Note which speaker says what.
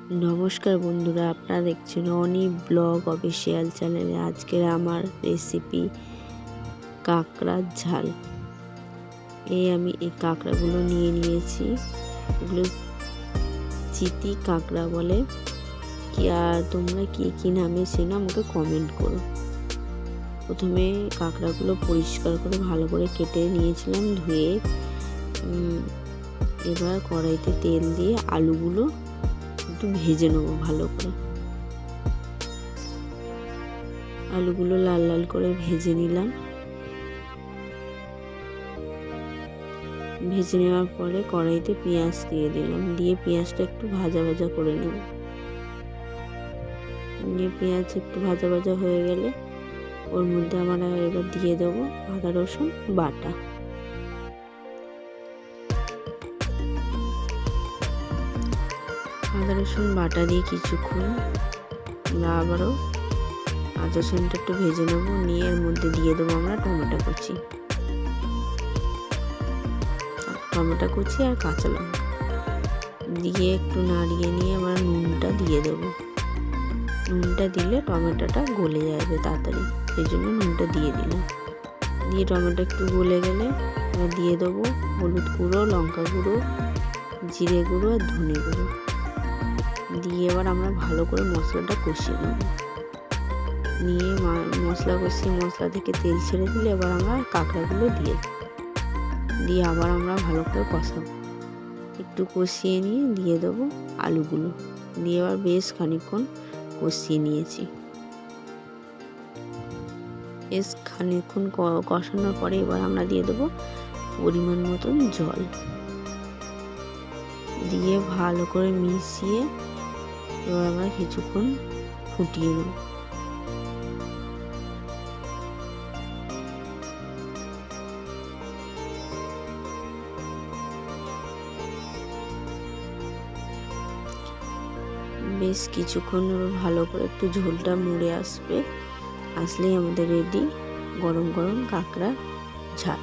Speaker 1: নমস্কার বন্ধুরা, আপনারা দেখছেন অনি ব্লগ অফিসিয়াল চ্যানেলে। আজকের আমার রেসিপি কাঁকড়ার ঝাল। আমি এই কাঁকড়াগুলো নিয়ে নিয়েছি। এগুলো চিতি কাঁকড়া বলে। আর তোমরা কি নামে চেনো আমাকে কমেন্ট করো। প্রথমে কাঁকড়াগুলো পরিষ্কার করে ভালো করে কেটে নিয়েছিলাম, ধুয়ে। এবার কড়াইতে তেল দিয়ে আলুগুলো একটু ভেজে নেবো ভালো করে। আলুগুলো লাল লাল করে ভেজে নিলাম। ভেজে নেওয়ার পরে কড়াইতে পেঁয়াজ দিয়ে দিলাম, দিয়ে পেঁয়াজটা একটু ভাজা ভাজা করে নেব। নিয়ে পেঁয়াজ একটু ভাজা ভাজা হয়ে গেলে ওর মধ্যে আমরা এবার দিয়ে দেবো আদা রসুন বাটা। আদা রসুন বাটা দিয়ে কিছুক্ষণ আমরা আবারও আদা রসুনটা একটু ভেজে নেব। নিয়ে এর মধ্যে দিয়ে দেবো আমরা টমেটো কুচি আর কাঁচা লঙ্কা দিয়ে একটু নাড়িয়ে নিয়ে আমরা নুনটা দিয়ে দেবো। নুনটা দিলে টমেটোটা গলে যাবে তাড়াতাড়ি, সেই জন্য নুনটা দিয়ে দিলাম। দিয়ে টমেটো একটু গলে গেলে আমরা দিয়ে দেবো হলুদ গুঁড়ো, লঙ্কা গুঁড়ো, জিরে গুঁড়ো আর ধনে গুঁড়ো দিয়ে এবার আমরা ভালো করে মশলাটা কষিয়ে নেব। নিয়ে মশলা কষিয়ে মশলা থেকে তেল ছেড়ে দিলে এবার আমরা কাঁকড়াগুলো দিয়ে আবার আমরা ভালো করে কষাবো। একটু কষিয়ে নিয়ে দিয়ে দেবো আলুগুলো, দিয়ে এবার বেশ খানিকক্ষণ কষিয়ে নিয়েছি। বেশ খানিকক্ষণ কষানোর পরে এবার আমরা দিয়ে দেবো পরিমাণ মতন জল, দিয়ে ভালো করে মিশিয়ে এবার আমরা কিছুক্ষণ ফুটিয়ে নেব। বেশ কিছুক্ষণ ভালো করে একটু ঝোলটা মরে আসলেই আমাদের রেডি গরম গরম কাঁকড়ার ঝাল।